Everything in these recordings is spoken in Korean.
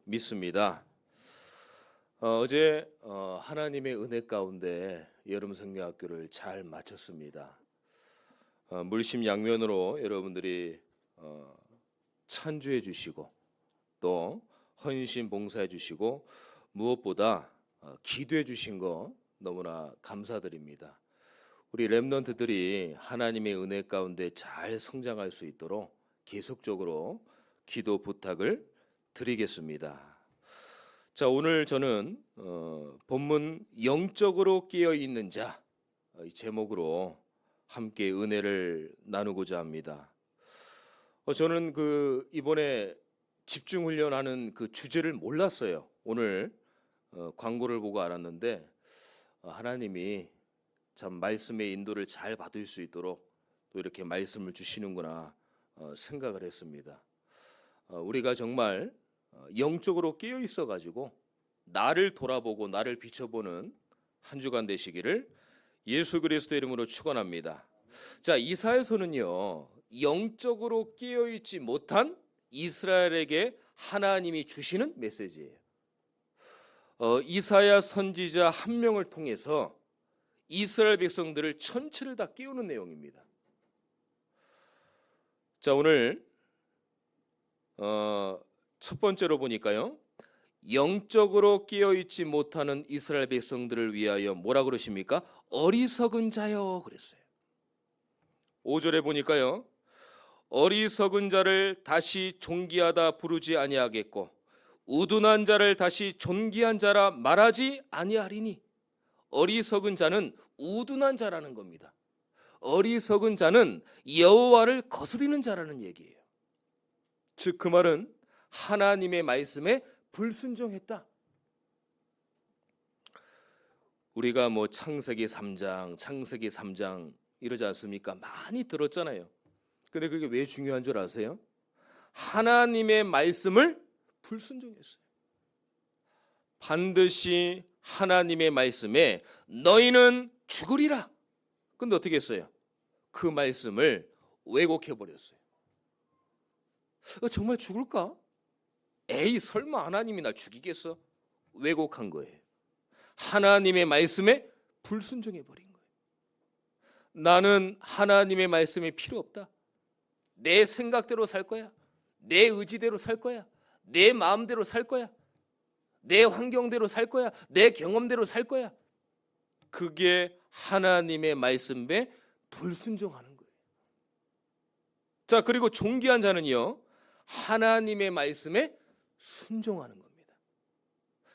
믿습니다. 어제 하나님의 은혜 가운데 여름 성경학교를 잘 마쳤습니다. 물심양면으로 여러분들이 찬주해 주시고 또 헌신 봉사해 주시고 무엇보다 기도해 주신 거 너무나 감사드립니다. 우리 렘넌트들이 하나님의 은혜 가운데 잘 성장할 수 있도록 계속적으로 기도 부탁을 드리겠습니다. 자, 오늘 저는 본문 영적으로 깨어 있는 자 이 제목으로 함께 은혜를 나누고자 합니다. 저는 이번에 집중 훈련하는 그 주제를 몰랐어요. 오늘 광고를 보고 알았는데 하나님이 참 말씀의 인도를 잘 받을 수 있도록 또 이렇게 말씀을 주시는구나 생각을 했습니다. 우리가 정말 영적으로 깨어 있어 가지고 나를 돌아보고 나를 비춰보는 한 주간 되시기를 예수 그리스도 이름으로 축원합니다. 자, 이사야서는요 영적으로 깨어 있지 못한 이스라엘에게 하나님이 주시는 메시지예요. 이사야 선지자 한 명을 통해서 이스라엘 백성들을 전체를 다 깨우는 내용입니다. 자, 오늘 첫 번째로 보니까요, 영적으로 깨어있지 못하는 이스라엘 백성들을 위하여 뭐라 그러십니까? 어리석은 자여 그랬어요. 5절에 보니까요, 어리석은 자를 다시 존귀하다 부르지 아니하겠고 우둔한 자를 다시 존귀한 자라 말하지 아니하리니. 어리석은 자는 우둔한 자라는 겁니다. 어리석은 자는 여호와를 거스리는 자라는 얘기예요. 즉 그 말은 하나님의 말씀에 불순종했다. 우리가 창세기 3장 이러지 않습니까? 많이 들었잖아요. 근데 그게 왜 중요한 줄 아세요? 하나님의 말씀을 불순종했어요. 반드시 하나님의 말씀에 너희는 죽으리라. 근데 어떻게 했어요? 그 말씀을 왜곡해 버렸어요. 정말 죽을까? 에이, 설마 하나님이 날 죽이겠어? 왜곡한 거예요. 하나님의 말씀에 불순종해 버린 거예요. 나는 하나님의 말씀이 필요 없다. 내 생각대로 살 거야. 내 의지대로 살 거야. 내 마음대로 살 거야. 내 환경대로 살 거야. 내 경험대로 살 거야. 그게 하나님의 말씀에 불순종하는 거예요. 자, 그리고 존귀한 자는요, 하나님의 말씀에 순종하는 겁니다.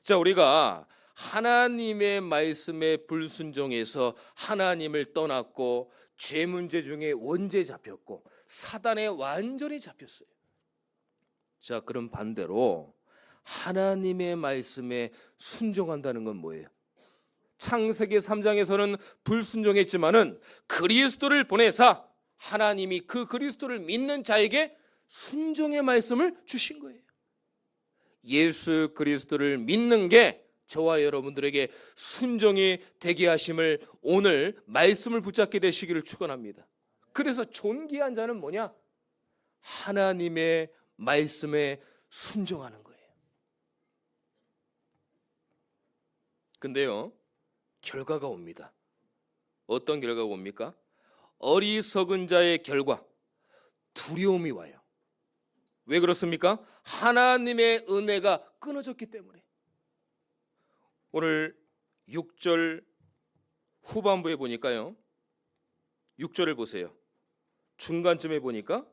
자, 우리가 하나님의 말씀에 불순종해서 하나님을 떠났고 죄 문제 중에 원죄 잡혔고 사단에 완전히 잡혔어요. 자, 그럼 반대로 하나님의 말씀에 순종한다는 건 뭐예요? 창세기 3장에서는 불순종했지만은 그리스도를 보내사 하나님이 그 그리스도를 믿는 자에게 순종의 말씀을 주신 거예요. 예수 그리스도를 믿는 게 저와 여러분들에게 순종이 되게 하심을 오늘 말씀을 붙잡게 되시기를 축원합니다. 그래서 존귀한 자는 뭐냐? 하나님의 말씀에 순종하는 거예요. 근데요, 결과가 옵니다. 어떤 결과가 옵니까? 어리석은 자의 결과, 두려움이 와요. 왜 그렇습니까? 하나님의 은혜가 끊어졌기 때문에. 오늘 6절 후반부에 보니까요, 6절을 보세요. 중간쯤에 보니까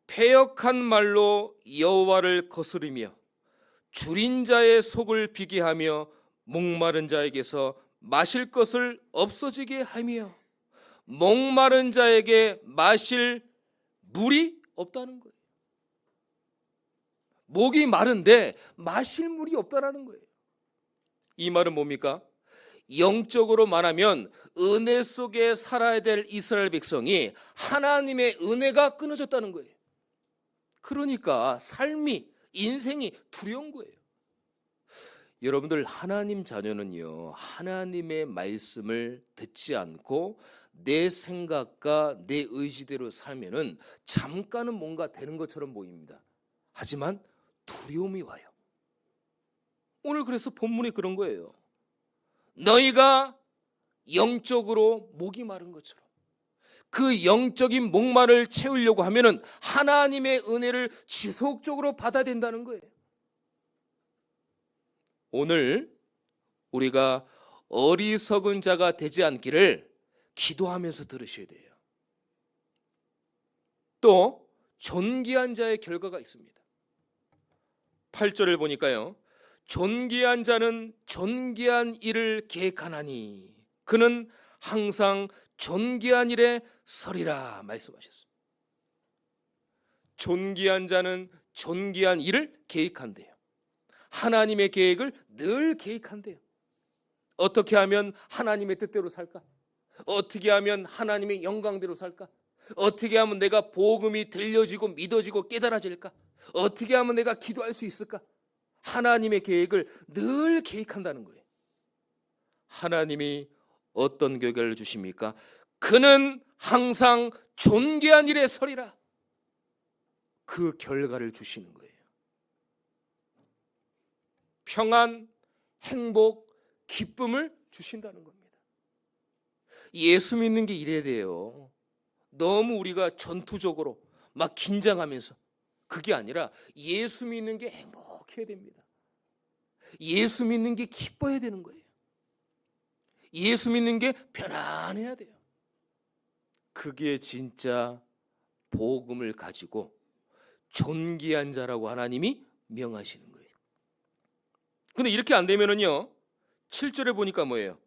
패역한 말로 여호와를 거스리며 줄인 자의 속을 비게 하며 목마른 자에게서 마실 것을 없어지게 하며 목마른 자에게 마실 물이 없다는 거예요. 목이 마른데 마실 물이 없다는 거예요. 이 말은 뭡니까? 영적으로 말하면 은혜 속에 살아야 될 이스라엘 백성이 하나님의 은혜가 끊어졌다는 거예요. 그러니까 삶이, 인생이 두려운 거예요. 여러분들, 하나님 자녀는요, 하나님의 말씀을 듣지 않고 내 생각과 내 의지대로 살면은 잠깐은 뭔가 되는 것처럼 보입니다. 하지만 두려움이 와요. 오늘 그래서 본문이 그런 거예요. 너희가 영적으로 목이 마른 것처럼 그 영적인 목마를 채우려고 하면은 하나님의 은혜를 지속적으로 받아야 된다는 거예요. 오늘 우리가 어리석은 자가 되지 않기를 기도하면서 들으셔야 돼요. 또 존귀한 자의 결과가 있습니다. 8절을 보니까요. 존귀한 자는 존귀한 일을 계획하나니 그는 항상 존귀한 일에 서리라 말씀하셨습니다. 존귀한 자는 존귀한 일을 계획한대요. 하나님의 계획을 늘 계획한대요. 어떻게 하면 하나님의 뜻대로 살까? 어떻게 하면 하나님의 영광대로 살까? 어떻게 하면 내가 복음이 들려지고 믿어지고 깨달아질까? 어떻게 하면 내가 기도할 수 있을까? 하나님의 계획을 늘 계획한다는 거예요. 하나님이 어떤 결과를 주십니까? 그는 항상 존귀한 일에 서리라. 그 결과를 주시는 거예요. 평안, 행복, 기쁨을 주신다는 겁니다. 예수 믿는 게 이래야 돼요. 너무 우리가 전투적으로 막 긴장하면서 그게 아니라 예수 믿는 게 행복해야 됩니다. 예수 믿는 게 기뻐야 되는 거예요. 예수 믿는 게 편안해야 돼요. 그게 진짜 복음을 가지고 존귀한 자라고 하나님이 명하시는 거예요. 근데 이렇게 안 되면은요, 7절에 보니까 뭐예요?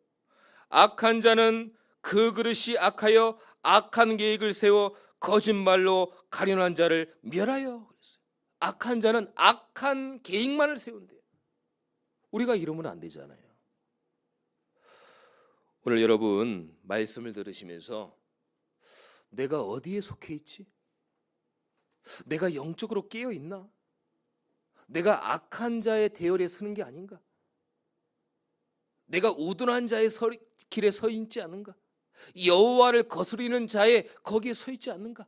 악한 자는 그 그릇이 악하여 악한 계획을 세워 거짓말로 가련한 자를 멸하여 그랬어요. 악한 자는 악한 계획만을 세운대요. 우리가 이러면 안 되잖아요. 오늘 여러분 말씀을 들으시면서 내가 어디에 속해 있지? 내가 영적으로 깨어 있나? 내가 악한 자의 대열에 서는 게 아닌가? 내가 우둔한 자의 길에 서 있지 않은가? 여호와를 거스리는 자의 거기에 서 있지 않는가?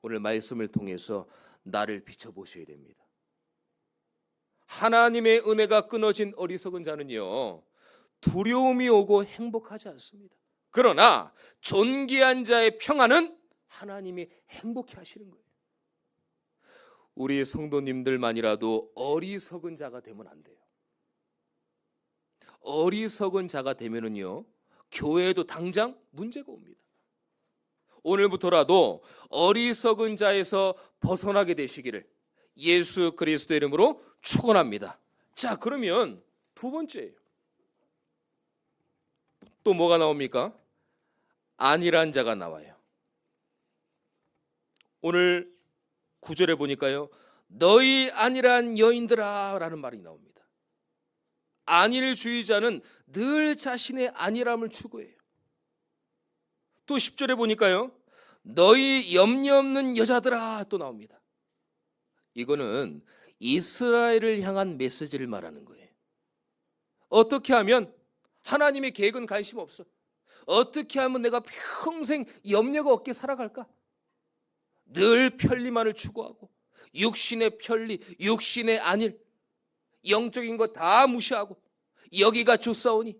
오늘 말씀을 통해서 나를 비춰보셔야 됩니다. 하나님의 은혜가 끊어진 어리석은 자는요, 두려움이 오고 행복하지 않습니다. 그러나 존귀한 자의 평안은 하나님이 행복해 하시는 거예요. 우리 성도님들만이라도 어리석은 자가 되면 안 돼요. 어리석은 자가 되면은요, 교회에도 당장 문제가 옵니다. 오늘부터라도 어리석은 자에서 벗어나게 되시기를 예수 그리스도의 이름으로 축원합니다. 자, 그러면 두 번째예요. 또 뭐가 나옵니까? 안일한 자가 나와요. 오늘 9절에 보니까요, 너희 안일한 여인들아 라는 말이 나옵니다. 안일주의자는 늘 자신의 안일함을 추구해요. 또 10절에 보니까요, 너희 염려 없는 여자들아 또 나옵니다. 이거는 이스라엘을 향한 메시지를 말하는 거예요. 어떻게 하면 하나님의 계획은 관심 없어. 어떻게 하면 내가 평생 염려가 없게 살아갈까? 늘 편리만을 추구하고 육신의 편리, 육신의 안일, 영적인 거 다 무시하고 여기가 좋사오니,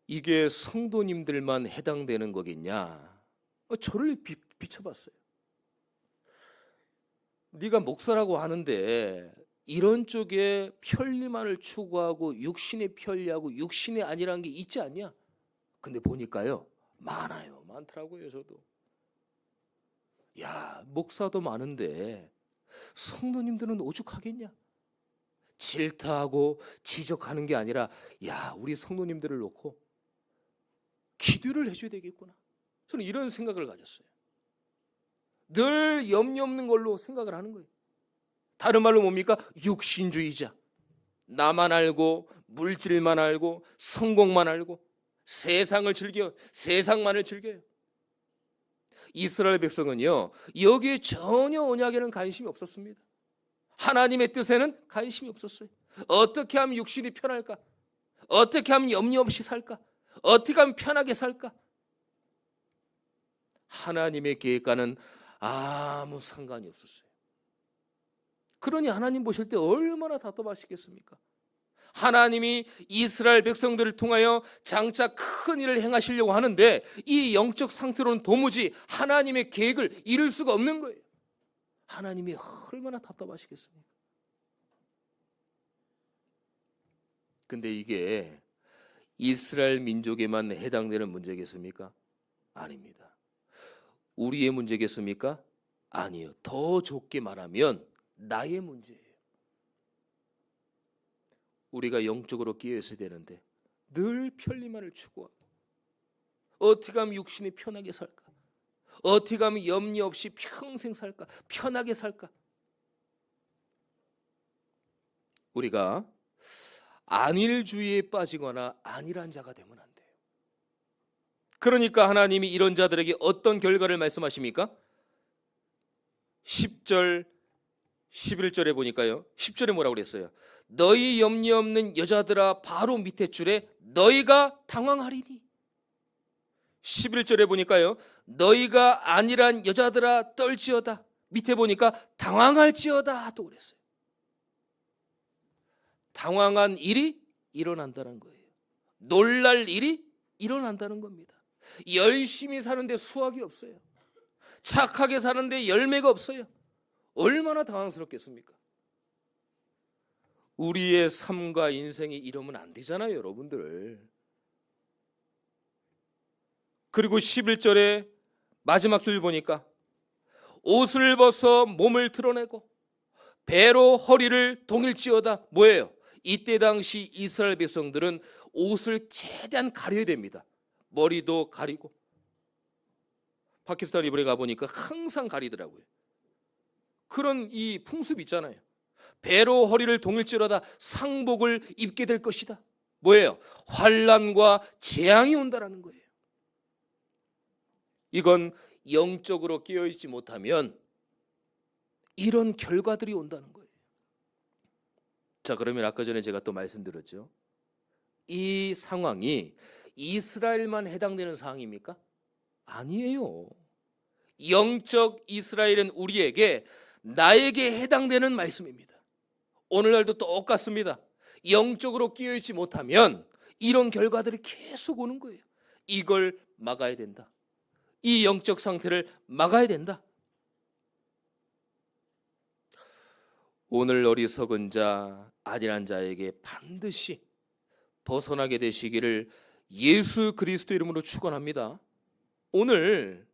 이게 성도님들만 해당되는 거겠냐? 저를 비춰봤어요. 네가 목사라고 하는데 이런 쪽에 편리만을 추구하고 육신의 편리하고 육신의 안일한 게 있지 않냐? 근데 보니까요, 많더라고요. 저도 야, 목사도 많은데 성도님들은 오죽하겠냐? 질타하고 지적하는 게 아니라, 야, 우리 성도님들을 놓고 기도를 해줘야 되겠구나. 저는 이런 생각을 가졌어요. 늘 염려 없는 걸로 생각을 하는 거예요. 다른 말로 뭡니까? 육신주의자. 나만 알고 물질만 알고 성공만 알고 세상을 즐겨, 세상만을 즐겨요. 이스라엘 백성은요, 여기에 전혀 언약에는 관심이 없었습니다. 하나님의 뜻에는 관심이 없었어요. 어떻게 하면 육신이 편할까? 어떻게 하면 염려 없이 살까? 어떻게 하면 편하게 살까? 하나님의 계획과는 아무 상관이 없었어요. 그러니 하나님 보실 때 얼마나 답답하시겠습니까? 하나님이 이스라엘 백성들을 통하여 장차 큰 일을 행하시려고 하는데 이 영적 상태로는 도무지 하나님의 계획을 이룰 수가 없는 거예요. 하나님이 얼마나 답답하시겠습니까? 근데 이게 이스라엘 민족에만 해당되는 문제겠습니까? 아닙니다. 우리의 문제겠습니까? 아니요. 더 좁게 말하면 나의 문제예요. 우리가 영적으로 끼어 있어야 되는데 늘 편리만을 추구하고 어떻게 하면 육신이 편하게 살까? 어떻게 하면 염려 없이 평생 살까? 편하게 살까? 우리가 안일주의에 빠지거나 안일한 자가 되면 안 돼요. 그러니까 하나님이 이런 자들에게 어떤 결과를 말씀하십니까? 10절 11절에 보니까요. 10절에 뭐라고 그랬어요? 너희 염려 없는 여자들아 바로 밑에 줄에 너희가 당황하리니. 11절에 보니까요. 너희가 안일한 여자들아 떨지어다. 밑에 보니까 당황할지어다 또 그랬어요. 당황한 일이 일어난다는 거예요. 놀랄 일이 일어난다는 겁니다. 열심히 사는데 수확이 없어요. 착하게 사는데 열매가 없어요. 얼마나 당황스럽겠습니까? 우리의 삶과 인생이 이러면 안 되잖아요, 여러분들. 그리고 11절에 마지막 줄 보니까 옷을 벗어 몸을 드러내고 배로 허리를 동일지어다. 뭐예요? 이때 당시 이스라엘 백성들은 옷을 최대한 가려야 됩니다. 머리도 가리고. 파키스탄 이번에 가보니까 항상 가리더라고요. 그런 이 풍습이 있잖아요. 배로 허리를 동일지어다 상복을 입게 될 것이다. 뭐예요? 환난과 재앙이 온다라는 거예요. 이건 영적으로 깨어있지 못하면 이런 결과들이 온다는 거예요. 자, 그러면 아까 전에 제가 또 말씀드렸죠. 이 상황이 이스라엘만 해당되는 상황입니까? 아니에요. 영적 이스라엘은 우리에게 나에게 해당되는 말씀입니다. 오늘날도 똑같습니다. 영적으로 끼어있지 못하면 이런 결과들이 계속 오는 거예요. 이걸 막아야 된다. 이 영적 상태를 막아야 된다. 오늘 어리석은 자, 안일한 자에게 반드시 벗어나게 되시기를 예수 그리스도 이름으로 축원합니다. 오늘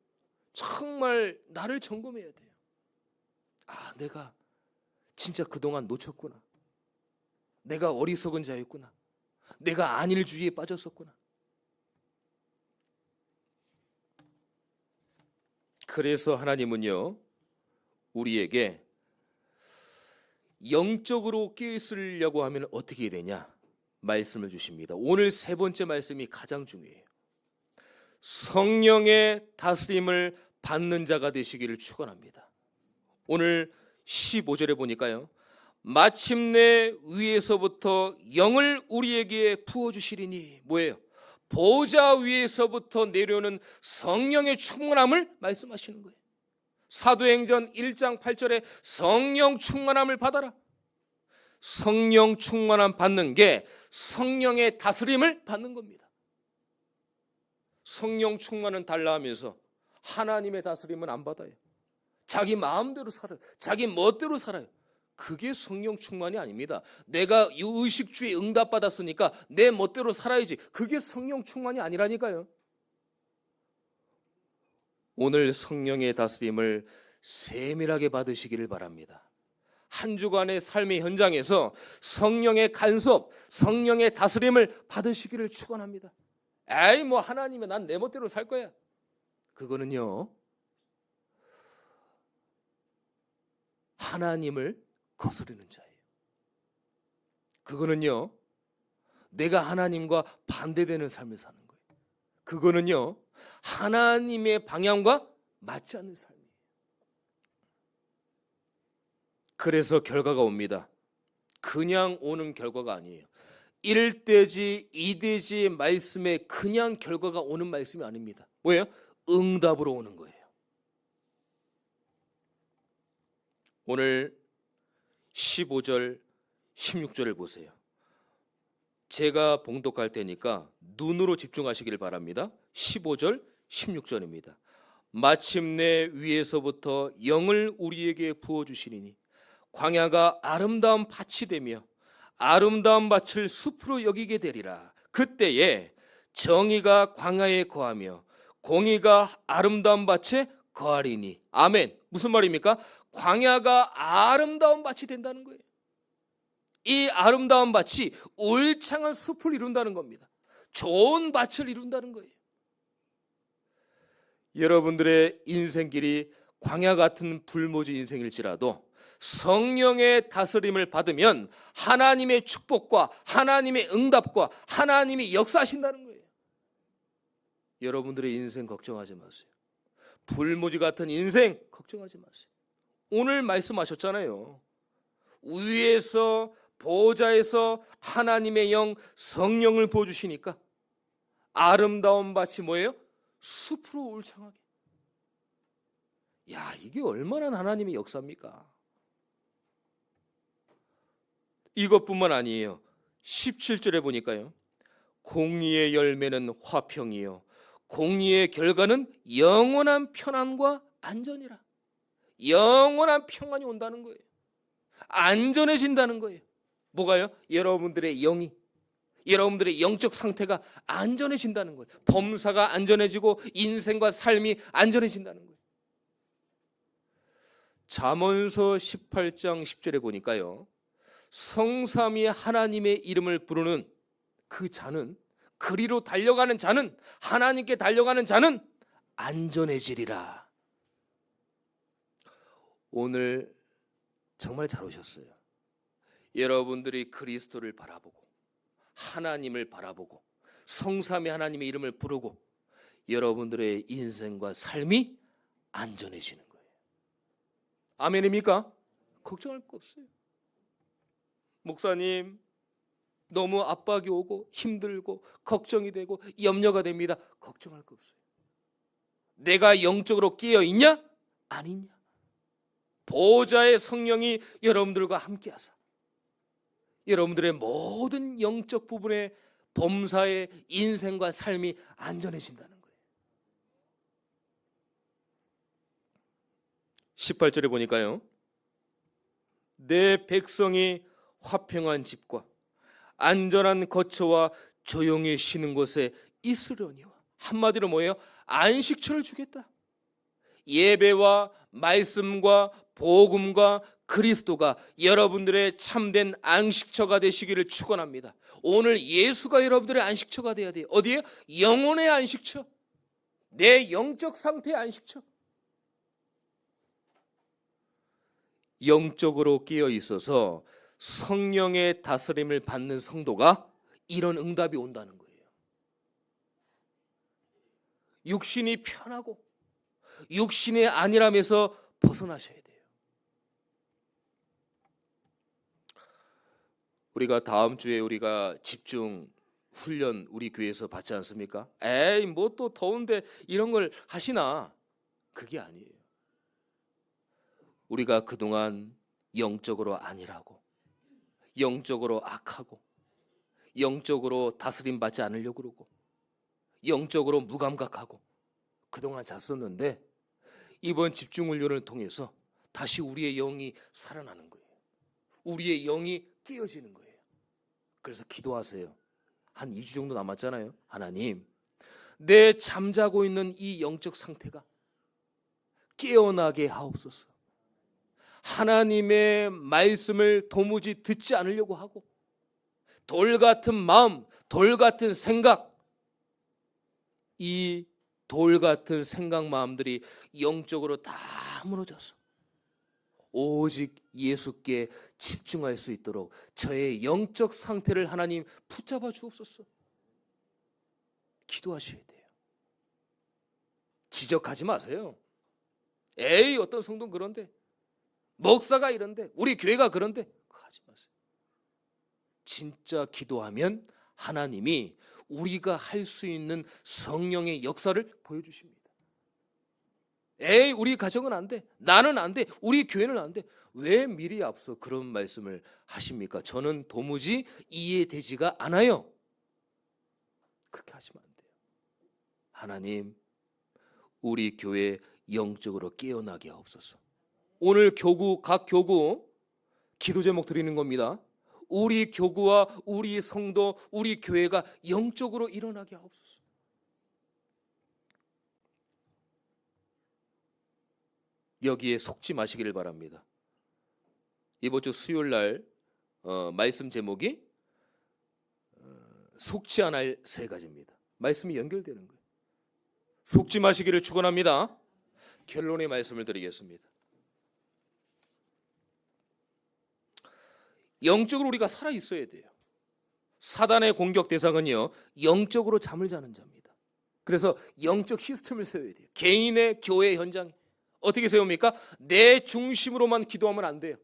정말 나를 점검해야 돼요. 아, 내가 진짜 그동안 놓쳤구나. 내가 어리석은 자였구나. 내가 안일주의에 빠졌었구나. 그래서 하나님은요, 우리에게 영적으로 깨어있으려고 하면 어떻게 되냐 말씀을 주십니다. 오늘 세 번째 말씀이 가장 중요해요. 성령의 다스림을 받는 자가 되시기를 축원합니다. 오늘 15절에 보니까요, 마침내 위에서부터 영을 우리에게 부어주시리니. 뭐예요? 보좌 위에서부터 내려오는 성령의 충만함을 말씀하시는 거예요. 사도행전 1장 8절에 성령 충만함을 받아라. 성령 충만함 받는 게 성령의 다스림을 받는 겁니다. 성령 충만은 달라 하면서 하나님의 다스림은 안 받아요. 자기 마음대로 살아요. 자기 멋대로 살아요. 그게 성령 충만이 아닙니다. 내가 의식주에 응답받았으니까 내 멋대로 살아야지. 그게 성령 충만이 아니라니까요. 오늘 성령의 다스림을 세밀하게 받으시기를 바랍니다. 한 주간의 삶의 현장에서 성령의 간섭, 성령의 다스림을 받으시기를 축원합니다. 에이, 뭐 하나님은 난 내 멋대로 살 거야. 그거는요, 하나님을 거스르는 자예요. 그거는요, 내가 하나님과 반대되는 삶을 사는 거예요. 그거는요, 하나님의 방향과 맞지 않는 삶이에요. 그래서 결과가 옵니다. 그냥 오는 결과가 아니에요. 1대지 2대지 말씀에 그냥 결과가 오는 말씀이 아닙니다. 뭐예요? 응답으로 오는 거예요. 오늘 15절, 16절을 보세요. 제가 봉독할 테니까 눈으로 집중하시길 바랍니다. 15절, 16절입니다. 마침내 위에서부터 영을 우리에게 부어주시리니 광야가 아름다운 밭이 되며 아름다운 밭을 숲으로 여기게 되리라. 그때에 정의가 광야에 거하며 공의가 아름다운 밭에 거하리니. 아멘. 무슨 말입니까? 광야가 아름다운 밭이 된다는 거예요. 이 아름다운 밭이 울창한 숲을 이룬다는 겁니다. 좋은 밭을 이룬다는 거예요. 여러분들의 인생길이 광야 같은 불모지 인생일지라도 성령의 다스림을 받으면 하나님의 축복과 하나님의 응답과 하나님이 역사하신다는 거예요. 여러분들의 인생 걱정하지 마세요. 불모지 같은 인생 걱정하지 마세요. 오늘 말씀하셨잖아요. 위에서 보좌에서 하나님의 영 성령을 부어주시니까 아름다운 밭이 뭐예요? 숲으로 울창하게. 야, 이게 얼마나 하나님의 역사입니까? 이것뿐만 아니에요. 17절에 보니까요, 공의의 열매는 화평이요 공의의 결과는 영원한 편안과 안전이라. 영원한 평안이 온다는 거예요. 안전해진다는 거예요. 뭐가요? 여러분들의 영이, 여러분들의 영적 상태가 안전해진다는 거예요. 범사가 안전해지고 인생과 삶이 안전해진다는 거예요. 잠언서 18장 10절에 보니까요, 성삼위 하나님의 이름을 부르는 그 자는, 그리로 달려가는 자는, 하나님께 달려가는 자는 안전해지리라. 오늘 정말 잘 오셨어요. 여러분들이 그리스도를 바라보고 하나님을 바라보고 성삼위 하나님의 이름을 부르고 여러분들의 인생과 삶이 안전해지는 거예요. 아멘입니까? 걱정할 거 없어요. 목사님, 너무 압박이 오고 힘들고 걱정이 되고 염려가 됩니다. 걱정할 거 없어요. 내가 영적으로 깨어 있냐? 아니냐? 보좌의 성령이 여러분들과 함께 하사 여러분들의 모든 영적 부분의 범사의 인생과 삶이 안전해진다는 거예요. 18절에 보니까요, 내 백성이 화평한 집과 안전한 거처와 조용히 쉬는 곳에 있으려니와. 한마디로 뭐예요? 안식처를 주겠다. 예배와 말씀과 복음과 그리스도가 여러분들의 참된 안식처가 되시기를 축원합니다. 오늘 예수가 여러분들의 안식처가 돼야 돼요. 어디에? 영혼의 안식처, 내 영적 상태의 안식처. 영적으로 깨어 있어서 성령의 다스림을 받는 성도가 이런 응답이 온다는 거예요. 육신이 편하고 육신의 안일함에서 벗어나셔야 돼요. 우리가 다음 주에 우리가 집중 훈련 우리 교회에서 받지 않습니까? 에이, 뭐 또 더운데 이런 걸 하시나? 그게 아니에요. 우리가 그동안 영적으로 안일하고 영적으로 악하고 영적으로 다스림 받지 않으려고 그러고 영적으로 무감각하고 그동안 잤었는데 이번 집중훈련을 통해서 다시 우리의 영이 살아나는 거예요. 우리의 영이 깨어지는 거예요. 그래서 기도하세요. 한 2주 정도 남았잖아요. 하나님, 내 잠자고 있는 이 영적 상태가 깨어나게 하옵소서. 하나님의 말씀을 도무지 듣지 않으려고 하고 돌 같은 마음, 돌 같은 생각, 이 돌 같은 생각 마음들이 영적으로 다 무너졌어. 오직 예수께 집중할 수 있도록 저의 영적 상태를 하나님 붙잡아 주옵소서. 기도하셔야 돼요. 지적하지 마세요. 에이, 어떤 성도는 그런데, 목사가 이런데, 우리 교회가 그런데, 하지 마세요. 진짜 기도하면 하나님이 우리가 할 수 있는 성령의 역사를 보여주십니다. 에이, 우리 가정은 안 돼. 나는 안 돼. 우리 교회는 안 돼. 왜 미리 앞서 그런 말씀을 하십니까? 저는 도무지 이해되지가 않아요. 그렇게 하시면 안 돼요. 하나님, 우리 교회 영적으로 깨어나게 하옵소서. 오늘 각 교구 기도 제목 드리는 겁니다. 우리 교구와 우리 성도, 우리 교회가 영적으로 일어나게 하옵소서. 여기에 속지 마시기를 바랍니다. 이번 주 수요일 날 말씀 제목이 속지 않을 세 가지입니다. 말씀이 연결되는 거예요. 속지 마시기를 축원합니다. 결론의 말씀을 드리겠습니다. 영적으로 우리가 살아 있어야 돼요. 사단의 공격 대상은요, 영적으로 잠을 자는 자입니다. 그래서 영적 시스템을 세워야 돼요. 개인의 교회 현장에 어떻게 세웁니까? 내 중심으로만 기도하면 안 돼요.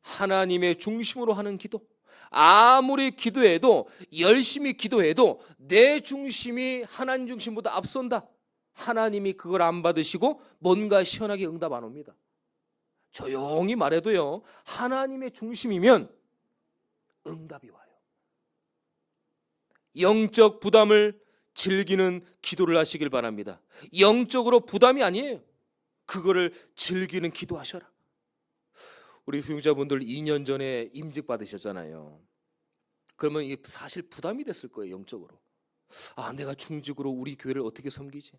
하나님의 중심으로 하는 기도. 아무리 기도해도, 열심히 기도해도 내 중심이 하나님 중심보다 앞선다. 하나님이 그걸 안 받으시고 뭔가 시원하게 응답 안 옵니다. 조용히 말해도요, 하나님의 중심이면 응답이 와요. 영적 부담을 즐기는 기도를 하시길 바랍니다. 영적으로 부담이 아니에요. 그거를 즐기는 기도하셔라. 우리 후용자분들 2년 전에 임직 받으셨잖아요. 그러면 이게 사실 부담이 됐을 거예요. 영적으로. 아, 내가 중직으로 우리 교회를 어떻게 섬기지?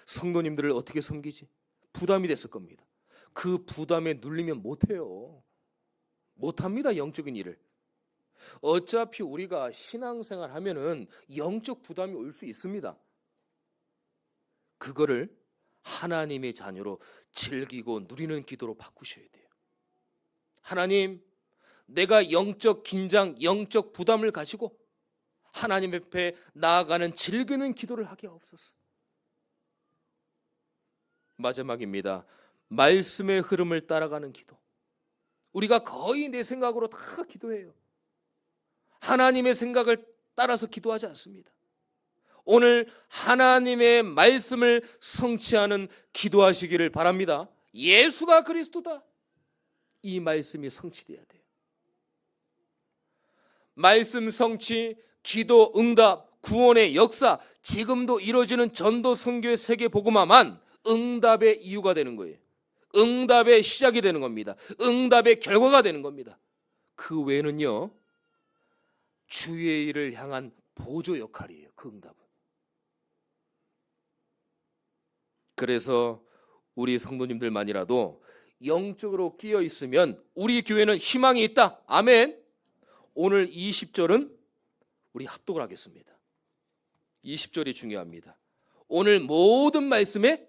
성도님들을 어떻게 섬기지? 부담이 됐을 겁니다. 그 부담에 눌리면 못해요. 못합니다. 영적인 일을. 어차피 우리가 신앙생활 하면은 영적 부담이 올 수 있습니다. 그거를 하나님의 자녀로 즐기고 누리는 기도로 바꾸셔야 돼요. 하나님, 내가 영적 긴장, 영적 부담을 가지고 하나님 앞에 나아가는 즐기는 기도를 하게 하옵소서. 마지막입니다. 말씀의 흐름을 따라가는 기도. 우리가 거의 내 생각으로 다 기도해요. 하나님의 생각을 따라서 기도하지 않습니다. 오늘 하나님의 말씀을 성취하는 기도하시기를 바랍니다. 예수가 그리스도다. 이 말씀이 성취돼야 돼요. 말씀 성취, 기도 응답, 구원의 역사, 지금도 이루어지는 전도 선교의 세계 복음화만 응답의 이유가 되는 거예요. 응답의 시작이 되는 겁니다. 응답의 결과가 되는 겁니다. 그 외에는요, 주의 일을 향한 보조 역할이에요. 그 응답은. 그래서 우리 성도님들만이라도 영적으로 끼어 있으면 우리 교회는 희망이 있다. 아멘. 오늘 20절은 우리 합독을 하겠습니다. 20절이 중요합니다. 오늘 모든 말씀의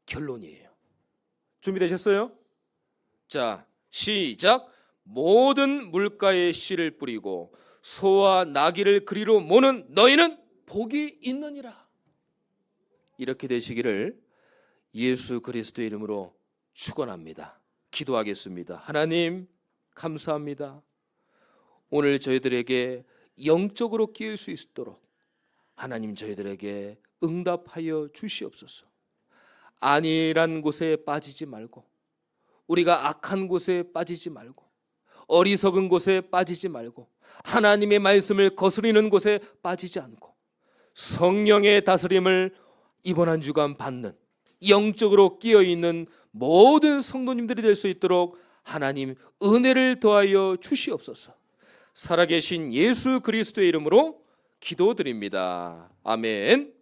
결론이에요. 준비되셨어요? 자, 시작. 모든 물가에 씨를 뿌리고 소와 나귀를 그리로 모는 너희는 복이 있느니라. 이렇게 되시기를 예수 그리스도의 이름으로 축원합니다. 기도하겠습니다. 하나님, 감사합니다. 오늘 저희들에게 영적으로 끼울 수 있도록 하나님 저희들에게 응답하여 주시옵소서. 안일한 곳에 빠지지 말고, 우리가 악한 곳에 빠지지 말고, 어리석은 곳에 빠지지 말고, 하나님의 말씀을 거스리는 곳에 빠지지 않고 성령의 다스림을 이번 한 주간 받는 영적으로 끼어있는 모든 성도님들이 될 수 있도록 하나님 은혜를 더하여 주시옵소서. 살아계신 예수 그리스도의 이름으로 기도드립니다. 아멘.